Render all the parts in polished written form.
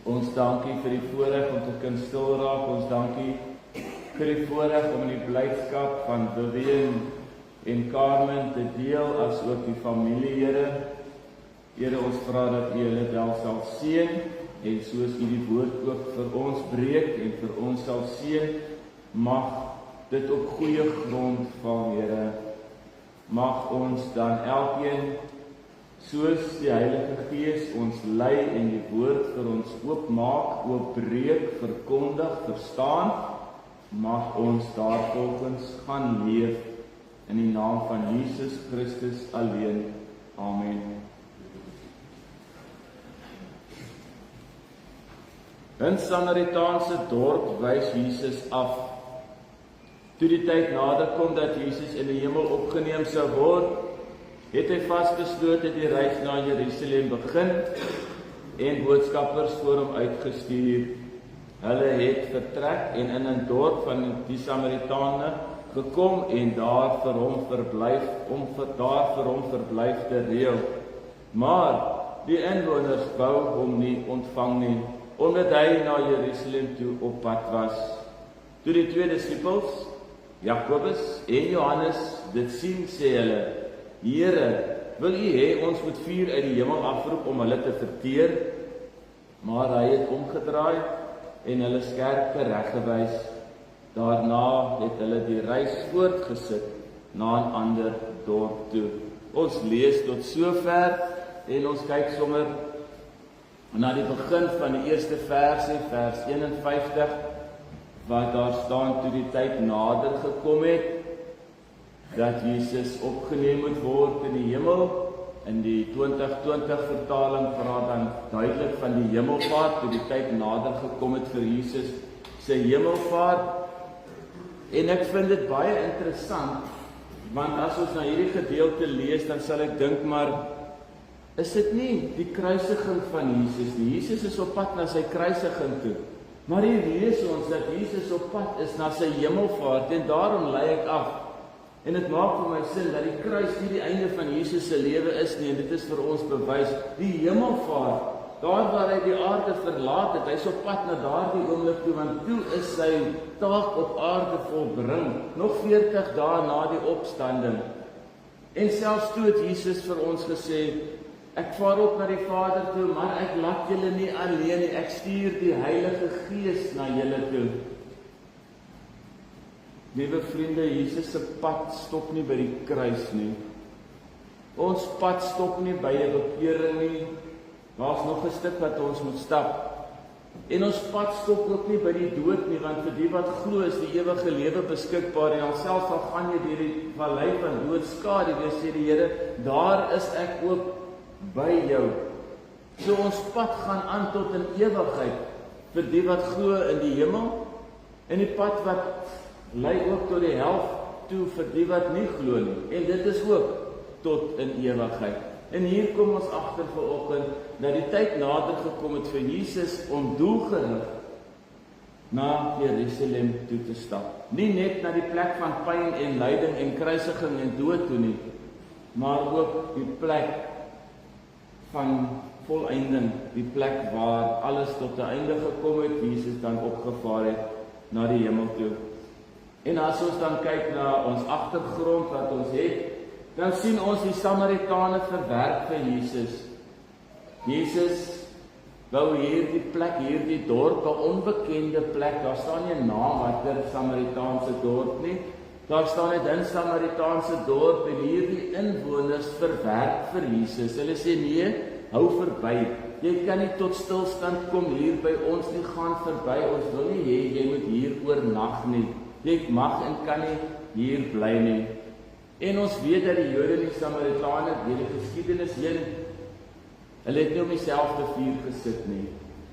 Ons dankie vir die voorreg om te kan stil raak. Ons dankie vir die voorreg om in die blydskap van Vivian en Carmen te deel, as ook die familie, Here. Here, ons vra dat U hulle wel sal seën, en soos U die woord ook vir ons breek en vir ons sal seën, mag dit op goeie grond val, Here. Mag ons dan elkeen, soos die Heilige Gees ons lei en die woord vir ons oopmaak, oopbreek, verkondig, verstaan, mag ons daarvolgens gaan leef in die naam van Jesus Christus alleen. Amen. In Samaritaanse dorp wys Jesus af. Toe die tyd nader kom dat Jesus in die hemel opgeneem sou word, het hy vasbeslote die reis na Jerusalem begin en boodskappers voor hom uitgestuur. Hulle het vertrek en in 'n dorp van die Samaritane gekom en daar vir hom verblyf te reël. Maar die inwoners wou hom nie ontvang nie, omdat hy na Jerusalem toe op pad was. Toe die twee disippels, Jakobus en Johannes, dit sien, sê hulle: Here, wil U hê ons moet vuur uit die hemel afroep om hulle te verteer? Maar hy het omgedraai en hulle skerp tereggewys. Daarna het hulle die reis voortgesit na 'n ander dorp toe. Ons lees tot sover en ons kyk sommer na die begin van die eerste versie, vers 51, wat daar staan: toe die tyd nader gekom het, dat Jesus opgeneem moet word in die hemel. In die 2020 vertaling praat dan duidelik van die hemelvaart, toe die tyd nader gekom het vir Jesus sy hemelvaart. En ek vind dit baie interessant, want as ons na hierdie gedeelte lees, dan sal ek dink, maar is dit nie die kruisiging van Jesus nie? Jesus is op pad na sy kruisiging toe. Maar hier lees ons dat Jesus op pad is na sy hemelvaart, en daarom lei ek af. En dit maak vir my sin dat die kruis nie die einde van Jesus se lewe is nie, en dit is vir ons bewys. Die hemelvaart, daar waar hy die aarde verlaat het, hy is op pad na daardie oomblik toe, want toe is sy taak op aarde volbring, nog 40 dae na die opstanding. En selfs toe het Jesus vir ons gesê: ek vaar op na die Vader toe, maar ek laat julle nie alleen nie, ek stuur die Heilige Gees na julle toe. Liewe vriende, Jesus se pad stop nie by die kruis nie. Ons pad stop nie by 'n bekering nie. Daar's nog 'n stuk wat ons moet stap. En ons pad stop ook nie by die dood nie, want vir die wat glo is die ewige lewe beskikbaar, en alselfs al gaan jy deur die vallei van doodskade, sê die Here, daar is ek ook by jou. So ons pad gaan aan tot in ewigheid vir die wat glo in die hemel, en die pad wat lei ook tot die hel toe vir die wat nie glo nie, en dit is ook tot in ewigheid. En hier kom ons agter vanoggend dat die tyd nader gekom het vir Jesus om doelgerig na Jerusalem toe te stap. Nie net na die plek van pyn en lyding en kruisiging en dood toe nie, maar ook die plek van volleinding, die plek waar alles tot 'n einde gekom het, Jesus dan opgevaar het na die hemel toe. En as ons dan kyk na ons agtergrond wat ons het, dan sien ons die Samaritane verwerp vir Jesus. Jesus wou hierdie plek, hierdie dorp, 'n onbekende plek, daar staan nie 'n naam watter Samaritaanse dorp nie, daar staan net 'n Samaritaanse dorp, en hierdie inwoners verwerp vir Jesus. Hulle sê: nee, hou verby. Jy kan nie tot stilstand kom hier by ons nie, gaan verby. Ons wil nie hê jy moet hier oornag nie. Jy mag en kan nie hier bly nie. En ons weet dat die Jode en die Samaritane deur die geskiedenis heen, hulle het nie op dieselfde vuur gesit nie.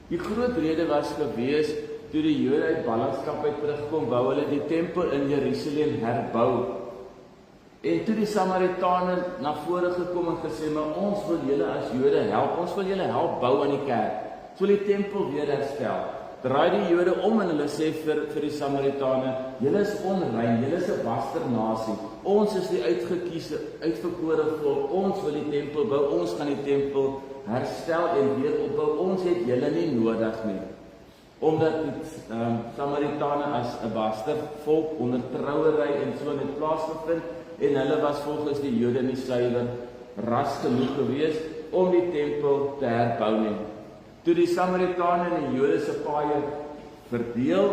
Die groot rede was gewees, toe die Jode uit ballingskap uit terugkom, wou hulle die tempel in Jerusalem herbou. En toe die Samaritane na vore gekom en gesê: maar ons wil julle as Jode help, ons wil julle help bou aan die kerk, ons wil die tempel weer herstel. draai die Jode om en hulle sê vir die Samaritane, julle is onrein, julle is 'n basternasie. Ons is die uitverkore volk, ons wil die tempel bou, ons gaan die tempel herstel en weer opbou, ons het julle nie nodig nie. Omdat die Samaritane as 'n bastervolk onder trouery en so het plaasgevind, en hulle was volgens die Jode nie suiwer ras genoeg gewees om die tempel te herbou nie. Toe die Samaritane en die Jode se paaie verdeel,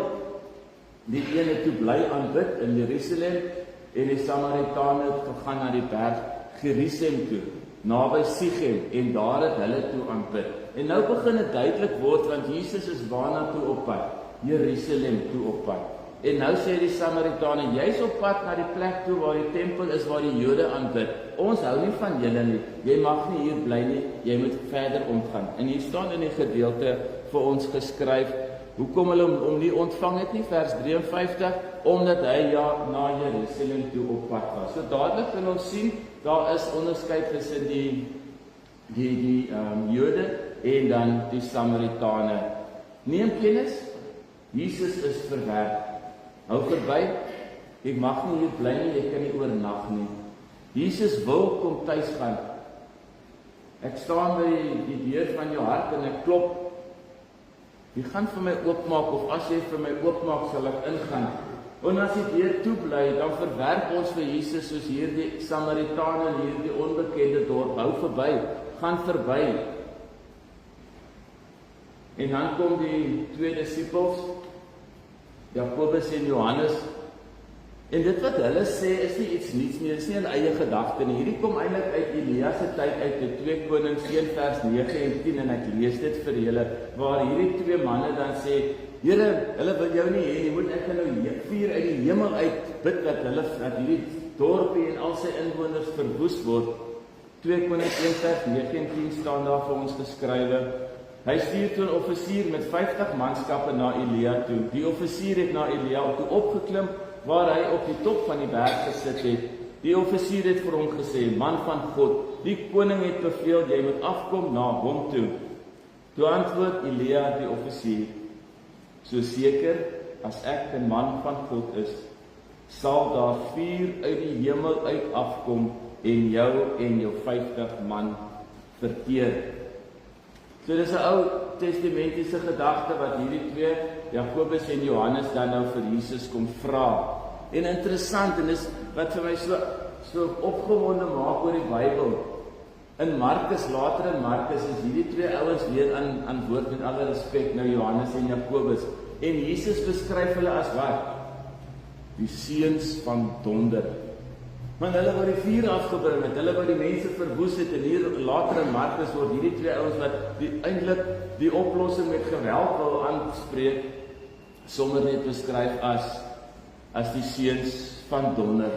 die ene toe bly aanbid in Jerusalem en die Samaritane het gegaan na die berg Gerizim toe, naby Sichem, en daar het hulle toe aanbid. En nou begin dit duidelik word, want Jesus is waarna toe op pad? Jerusalem toe op pad. En nou sê die Samaritane, jy's op pad na die plek toe waar die tempel is, waar die Jode aanbid. Ons hou nie van julle nie, jy mag nie hier bly nie, jy moet verder omgaan. En hier staan in die gedeelte vir ons geskryf, hoekom hulle hom nie ontvang het nie, vers 53, omdat hy na Jerusalem toe op pad was. So dadelik kan ons sien, daar is onderskeid tussen die Jode en dan die Samaritane. Neem kennis, Jesus is verwerp. Hou verby, ek mag nie hier bly nie, ek kan nie oornag nie. Jesus wil kom tuis gaan. Ek staan by die deur van jou hart en ek klop. Jy gaan vir my oopmaak, of as jy vir my oopmaak, sal ek ingaan. En as die deur toe bly, dan verwerp ons vir Jesus soos hierdie Samaritane en hierdie onbekende dorp. Hou verby, gaan verby. En dan kom die twee disippels, Jakobus en Johannes, en dit wat hulle sê is nie iets niets nie, dit is nie 'n eie gedagte nie. Hierdie kom eintlik uit Elia se tyd uit, die 2 Konings 1 vers 9 en 10, en ek lees dit vir julle, waar hierdie twee manne dan sê, Here, hulle wil jou nie hê, jy moet ek nou vuur uit die hemel uit bid dat hierdie dorpie en al sy inwoners verwoes word. 2 Konings 1 vers 9 en 10 staan daar vir ons geskrywe. Hy stuur toe 'n offisier met 50 manskappe na Elia toe. Die offisier het na Elia toe opgeklim, waar hy op die top van die berg gesit het. Die offisier het vir hom gesê, man van God, die koning het beveel, jy moet afkom na hom toe. Toe antwoord Elia die offisier, so seker as ek 'n man van God is, sal daar vuur uit die hemel uit afkom en jou 50 man verteer. So dis 'n Ou Testamentiese gedagte wat hierdie twee, Jakobus en Johannes, dan nou vir Jesus kom vra. En interessant, en dis wat vir my so opgewonde maak oor die Bybel. In Markus, later in Markus, is hierdie twee ouens weer aan woord, met alle respek, nou Johannes en Jakobus. En Jesus beskryf hulle as wat? Die seuns van donder. Want hulle wou die vuur afgebring het, hulle wou die mense verwoes het, en hier later in Markus word hierdie twee ouens wat eintlik die oplossing met geweld wil aanspreek, sommer net beskryf as die seuns van donder.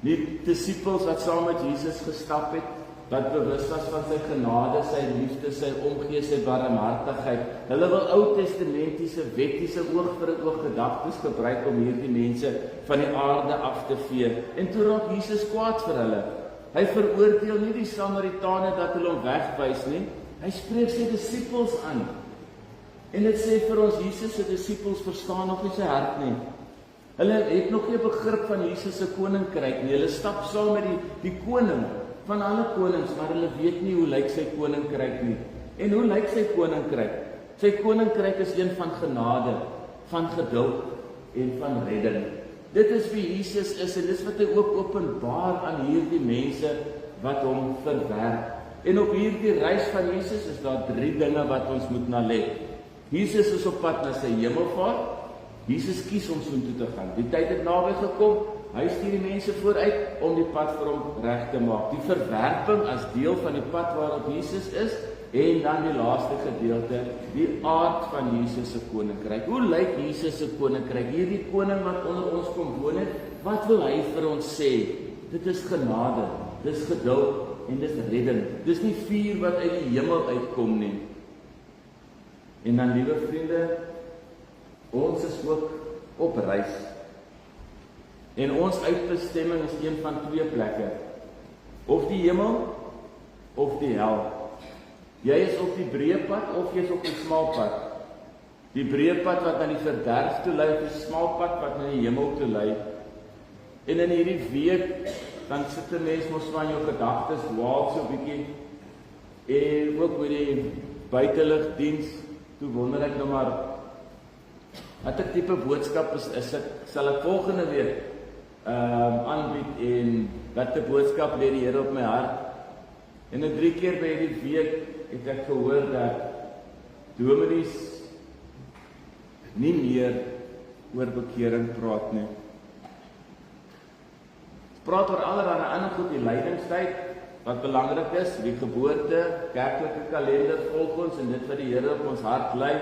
Die disippels wat saam met Jesus gestap het, wat bewus was van sy genade, sy liefde, sy omgee, sy barmhartigheid. Hulle wil Ou Testamentiese, wettiese oog vir 'n oog gedagtes gebruik om hierdie mense van die aarde af te vee. En toe raak Jesus kwaad vir hulle. Hy veroordeel nie die Samaritane dat hulle hom wegwys nie. Hy spreek sy disippels aan. En dit sê vir ons, Jesus se disippels verstaan nog nie sy hart nie. Hulle het nog nie begrip van Jesus se koninkryk nie. Hulle stap saam met die koning van alle konings, maar hulle weet nie hoe lyk sy koninkryk nie. En hoe lyk sy koninkryk? Sy koninkryk is een van genade, van geduld en van redding. Dit is wie Jesus is, en dis wat hy ook openbaar aan hierdie mense wat hom verwerp. En op hierdie reis van Jesus is daar 3 dinge wat ons moet na let. Jesus is op pad na sy hemelvaart. Jesus kies om soontoe te gaan. Die tyd het naby gekom. Hy stuur die mense vooruit om die pad vir hom reg te maak. Die verwerping as deel van die pad waarop Jesus is, en dan die laaste gedeelte, die aard van Jesus se koninkryk. Hoe lyk Jesus se koninkryk? Hierdie koning wat onder ons kom woon het, wat wil hy vir ons sê? Dit is genade, dis geduld en dis redding. Dis nie vuur wat uit die hemel uitkom nie. En dan, liewe vriende, ons is ook op reis. En ons uitbestemming is een van 2 plekke. Of die hemel, of die hel. Jy is op die breë pad, of jy is op die smal pad. Die breë pad wat na die verderf toe lei, die smal pad wat na die hemel toe lei. En in hierdie week, dan sit 'n mens mos van jou gedagtes dwaal so 'n bietjie. En ook met die buiteligdiens, toe wonder ek nou maar, watter tipe boodskap is dit, sal ek volgende week aanbied en watter boodskap lê die Here op my hart. En 3 keer by hierdie week het ek gehoor dat dominees nie meer oor bekering praat nie. Praat oor allerlei ander goed, die lydingstyd, wat belangrik is, die geboorte, kerklike kalender volg ons en dit wat die Here op ons hart lê.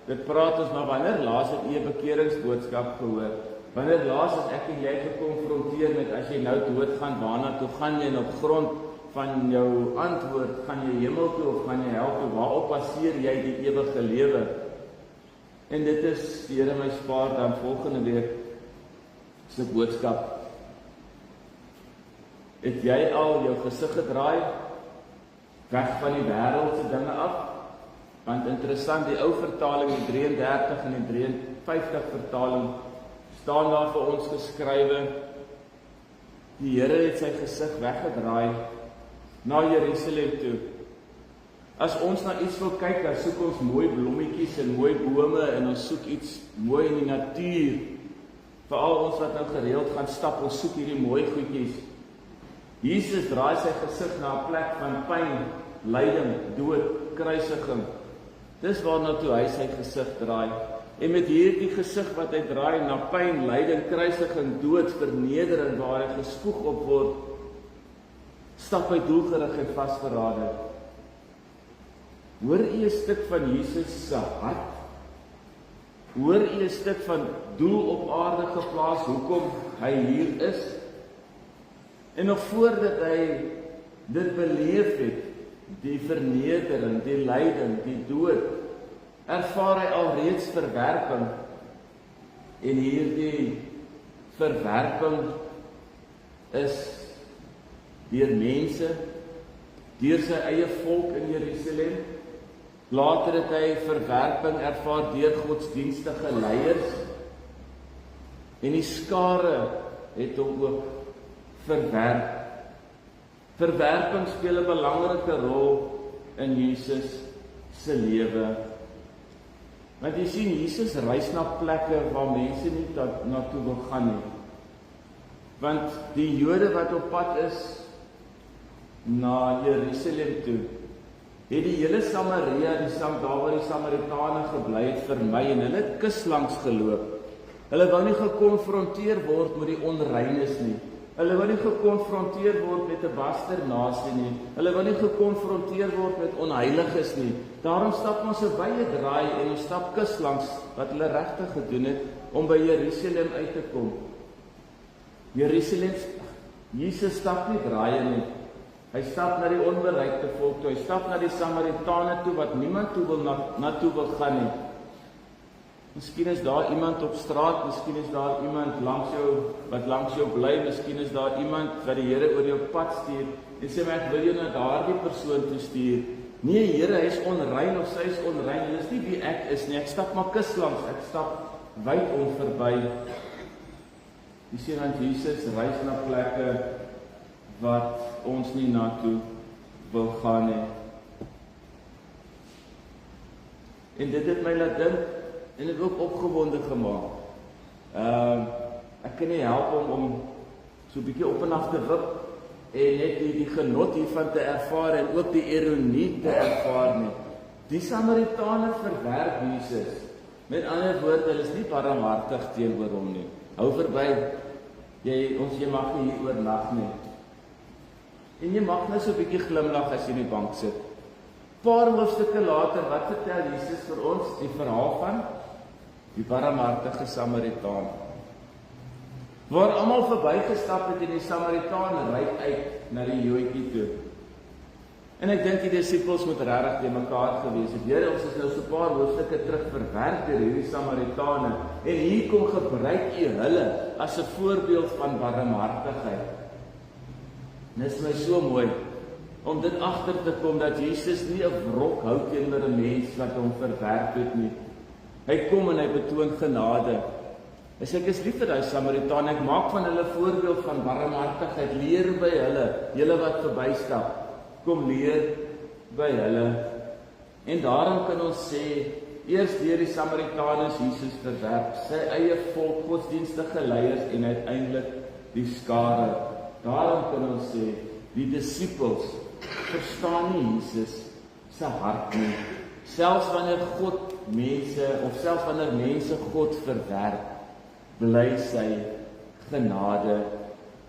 Dit praat ons, maar wanneer laas het jy 'n bekeringsboodskap gehoor? Wanneer laas het ek en jy gekonfronteer met as jy nou doodgaan, waarna toe gaan jy en op grond van jou antwoord, gaan jy hemel toe of gaan jy hel toe? Waarop baseer jy die ewige lewe? En dit is, die Here my spaar dan volgende week se boodskap. Het jy al jou gesig gedraai weg van die wêreldse dinge af? Want interessant, die ou vertaling, die 33 en die 53 vertaling, staan daar vir ons geskrywe, die Here het sy gesig weggedraai na Jerusalem toe. As ons na iets wil kyk, dan soek ons mooi blommetjies en mooi bome en ons soek iets mooi in die natuur. Veral ons wat nou gereeld gaan stap, ons soek hierdie mooi goedjies. Jesus draai sy gesig na 'n plek van pyn, lyding, dood, kruisiging. Dis waarna toe hy sy gesig draai. En met hierdie gesig wat hy draai na pyn, lyding, kruisiging, dood, vernedering, waar hy gespoeg op word, stap hy doelgerig en vasberade. Hoor u 'n stuk van Jesus se hart? Hoor u 'n stuk van doel op aarde geplaas, hoekom hy hier is? En nog voordat hy dit beleef het, die vernedering, die lyding, die dood, ervaar hy alreeds verwerping. En hierdie verwerping is deur mense, deur sy eie volk in Jerusalem. Later het hy verwerping ervaar deur godsdienstige leiers. En die skare het hom ook verwerp. Verwerping speel 'n belangrike rol in Jesus se lewe. Want jy sien, Jesus reis na plekke waar mense nie na toe wil gaan nie. Want die Jode wat op pad is na Jerusalem toe, het die hele Samaria, daar waar die Samaritane gebly het, vermy en hulle het kuslangs geloop. Hulle wou nie gekonfronteer word met die onreines nie. Hulle wil nie gekonfronteer word met 'n basternasie nie. Hulle wil nie gekonfronteer word met onheiliges nie. Daarom stap ons 'n wye draai en ons stap kuslangs wat hulle regtig gedoen het om by Jerusalem uit te kom. Jerusalem, Jesus stap nie draaie nie. Hy stap na die onbereikte volk toe. Hy stap na die Samaritane toe wat niemand toe wil na toe wil gaan nie. Miskien is daar iemand op straat, miskien is daar iemand wat langs jou bly, miskien is daar iemand wat die Here oor jou pad stuur en sê maar ek wil jou na daardie persoon toe stuur. Nee Here, hy is onrein of sy is onrein. Dit is nie wie ek is nie. Ek stap maar kuslangs, ek stap wyd om verby. Jy sien dan Jesus reis na plekke wat ons nie na toe wil gaan nie. En dit het my laat dink en het ook opgewonde gemaak. Ek kan nie help om so 'n bietjie op en af te wip en net die genot hiervan te ervaar en ook die ironie te ervaar nie. Die Samaritane verwerp Jesus. Met ander woorde, hulle is nie barmhartig teenoor hom nie. Hou verby, jy mag nie hier oornag nie. En jy mag net so 'n bietjie glimlag as jy in die bank sit. Paar hoofstukke later, wat vertel Jesus vir ons? Die verhaal van die barmhartige Samaritaan. Waar almal verbygestap het en die Samaritaan ry uit na die Joodjie toe. En ek dink die disippels moet regtig te mekaar gewees het. Here, ons is nou so 'n paar hoofstukke terug verwerk deur hierdie Samaritane en hier kom gebruik U hulle as 'n voorbeeld van barmhartigheid. Dit is my so mooi om dit agter te kom dat Jesus nie 'n wrok hou teenoor 'n mens wat hom verwerp het nie. Hy kom en hy betoon genade. Ek is lief vir die Samaritaan, ek maak van hulle voorbeeld van barmhartigheid, leer by hulle, julle wat verbystap, kom leer by hulle. En daarom kan ons sê, eers deur die Samaritaan is Jesus verwerp, sy eie volk, godsdienstige leiers en uiteindelik die skare. Daarom kan ons sê, die disippels verstaan nie Jesus se hart nie. Selfs wanneer wanneer mense God verwerp, bly sy genade.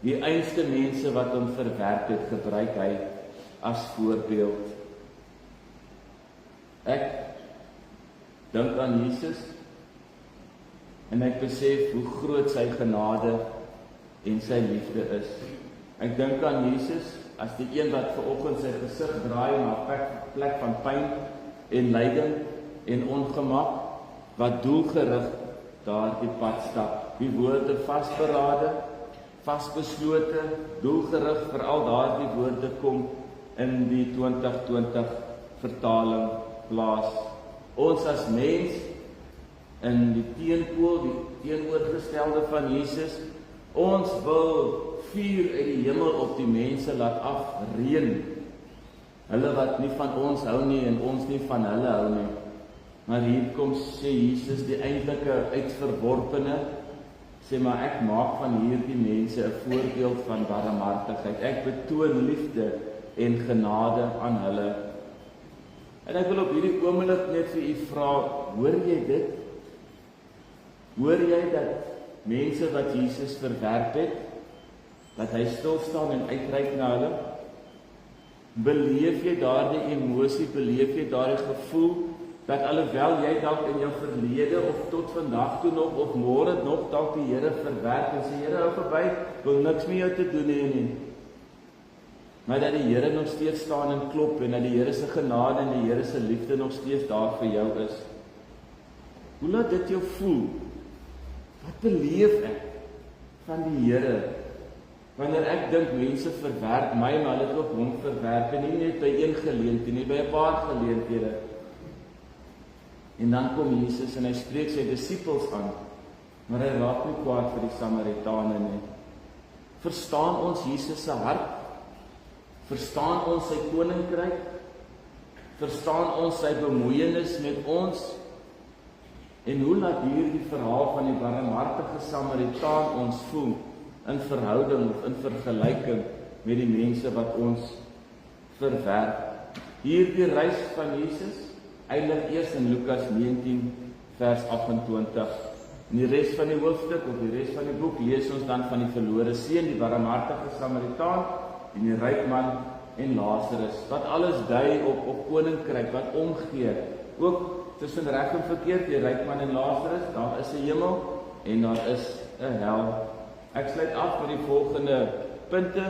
Die einste mense wat hom verwerp het, gebruik hy as voorbeeld. Ek dink aan Jesus en ek besef hoe groot sy genade en sy liefde is. Ek dink aan Jesus as die een wat vanoggend sy gesig draai na 'n plek van pyn en lyding en ongemak, wat doelgerig daardie pad stap. Die woorde vasberade, vasbeslote, doelgerig, veral daardie woorde kom in die 2020 vertaling plaas. Ons as mens in die teenpool, die teenoorgestelde van Jesus, ons wil vuur uit die hemel op die mense laat afreën. Hulle wat nie van ons hou nie en ons nie van hulle hou nie. Maar hier kom sê Jesus, die eintlike uitverworpene, sê maar ek maak van hierdie mense 'n voorbeeld van barmhartigheid. Ek betoon liefde en genade aan hulle. En ek wil op hierdie oomblik net vir u vra, hoor jy dit? Hoor jy dat mense wat Jesus verwerp het, dat hy stil staan en uitreik na hulle? Beleef jy daardie emosie, beleef jy daardie gevoel, dat alhoewel jy dalk in jou verlede, of tot vandag toe nog, of môre nog dalk die Here verwerp, en sê, Here, hou verby, wil niks met jou te doen hê nie. Maar dat die Here nog steeds staan en klop, en dat die Here se genade en die Here se liefde nog steeds daar vir jou is. Hoe laat dit jou voel? Wat beleef ek van die Here? Wanneer ek dink mense verwerp my, maar hulle het ook hom verwerp, en nie net by een geleentheid nie, by 'n paar geleenthede. En dan kom Jesus en hy spreek sy disippels aan, maar hy raak nie kwaad vir die Samaritane nie. Verstaan ons Jesus se hart? Verstaan ons sy koninkryk? Verstaan ons sy bemoeienis met ons? En hoe laat hierdie verhaal van die barmhartige Samaritaan ons voel in verhouding of in vergelyking met die mense wat ons verwerp? Hierdie reis van Jesus eindig eers in Lukas 19 vers 28. In die res van die hoofstuk of die res van die boek lees ons dan van die verlore seun, die barmhartige Samaritaan en die ryk man en Lazarus, wat alles dui op koninkryk, wat omgee, ook tussen reg en verkeerd, die ryk man en Lazarus, daar is 'n hemel en daar is 'n hel. Ek sluit af met die volgende punte.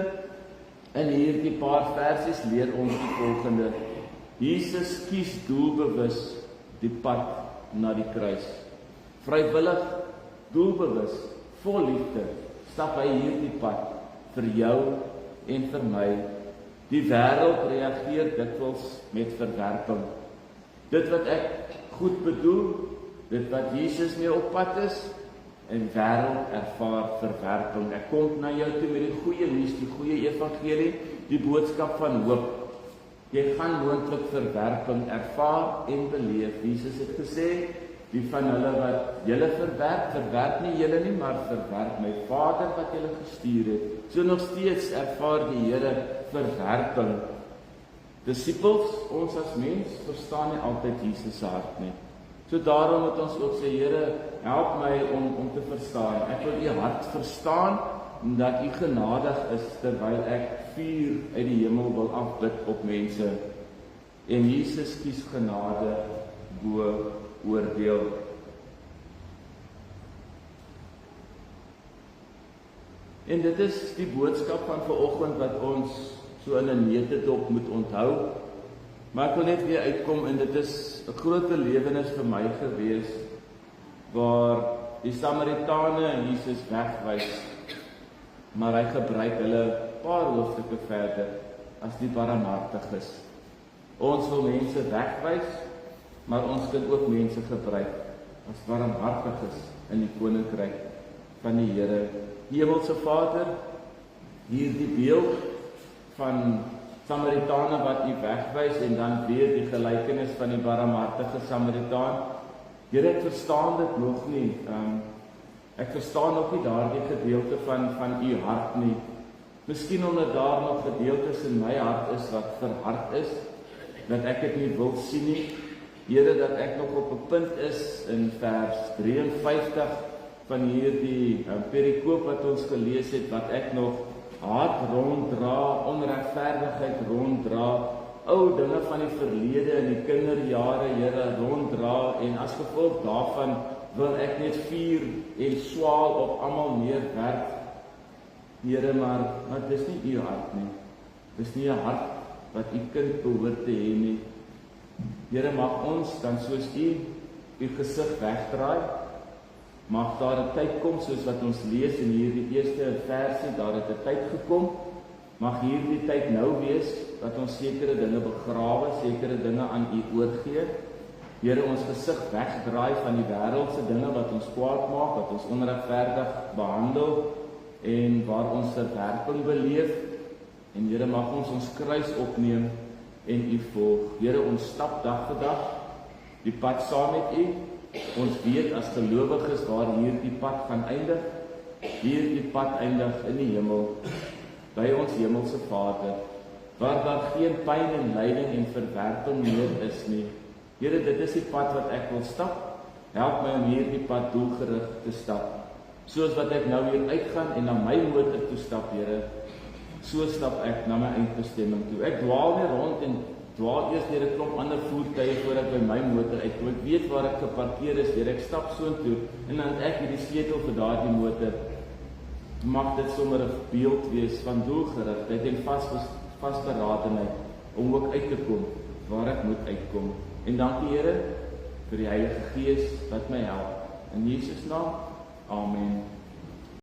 In hierdie paar versies leer ons die volgende. Jesus kies doelbewus die pad na die kruis. Vrywillig, doelbewus, vol liefde, stap hy hierdie pad vir jou en vir my. Die wêreld reageer dikwels met verwerping. Dit wat ek goed bedoel, dit wat Jesus mee op pad is, en wêreld ervaar verwerping. Ek kom na jou toe met die goeie nuus, die goeie evangelie, die boodskap van hoop. Jy gaan moontlik verwerping ervaar en beleef. Jesus het gesê, die van hulle wat julle verwerp, verwerp nie julle nie, maar verwerp my Vader wat julle gestuur het. So nog steeds ervaar die Here verwerping. Disippels, ons as mens, verstaan nie altyd Jesus se hart nie. So daarom moet ons ook sê, Here, help my om te verstaan. Ek wil u hart verstaan, dat u genadig is, terwyl ek vuur uit die hemel wil afbid op mense. En Jesus kies genade bo oordeel. En dit is die boodskap van vanoggend wat ons so in 'n neutedop moet onthou. Maar ek wil net weer uitkom, en dit is 'n groot belewenis vir my gewees, waar die Samaritane Jesus wegwys, maar hy gebruik hulle paar hoofstukke verder as die barmhartiges. Ons wil mense wegwys, maar ons kan ook mense gebruik as barmhartig is in die koninkryk van die Here. Hemelse Vader, hierdie beeld van Samaritane wat U wegwys en dan weer die gelykenis van die barmhartige Samaritaan. Here, ek verstaan dit nog nie. Ek verstaan nog nie daardie gedeelte van U hart nie. Miskien omdat daar nog gedeeltes in my hart is wat verhard is, dat ek dit nie wil sien nie. Here, dat ek nog op 'n punt is in vers 53 van hierdie perikoop wat ons gelees het, wat ek nog haat ronddra, onregverdigheid ronddra, ou dinge van die verlede en die kinderjare, Here, ronddra, en as gevolg daarvan wil ek net vuur en swaal op almal neerwerp. Here, maar dis nie U hart nie. Dis nie 'n hart wat U kind behoort te hê nie. Here, mag ons dan soos U gesig wegdraai. Mag daar 'n tyd kom, soos wat ons lees in hierdie eerste verse, daar het 'n tyd gekom. Mag hierdie tyd nou wees, dat ons sekere dinge begrawe, sekere dinge aan U oorgee. Here, ons gesig wegdraai van die wêreldse dinge wat ons kwaad maak, wat ons onregverdig behandel, en waar ons verwerping beleef. En Here, mag ons kruis opneem en U volg. Here, ons stap dag vir dag die pad saam met U. Ons weet as gelowiges waar hierdie pad gaan eindig. Hierdie pad eindig in die hemel, by ons hemelse Vader, waar daar geen pyn en lyding en verwerping meer is nie. Here, dit is die pad wat ek wil stap. Help my om hierdie pad doelgerig te stap. Soos wat ek nou weer uitgaan en na my motor toe stap, Here, so stap ek na my eindbestemming toe. Ek dwaal nie rond en dwaal eers deur 'n klomp ander voertuie voordat ek by my motor uitkom. Ek weet waar ek geparkeer is, Here, ek stap soontoe en dan ek hierdie sleutel vir daardie motor. Mag dit sommer 'n beeld wees van doelgerigtheid en vasberadenheid om ook uit te kom waar ek moet uitkom. En dankie, Here, vir die Heilige Gees wat my help. In Jesus naam, amen.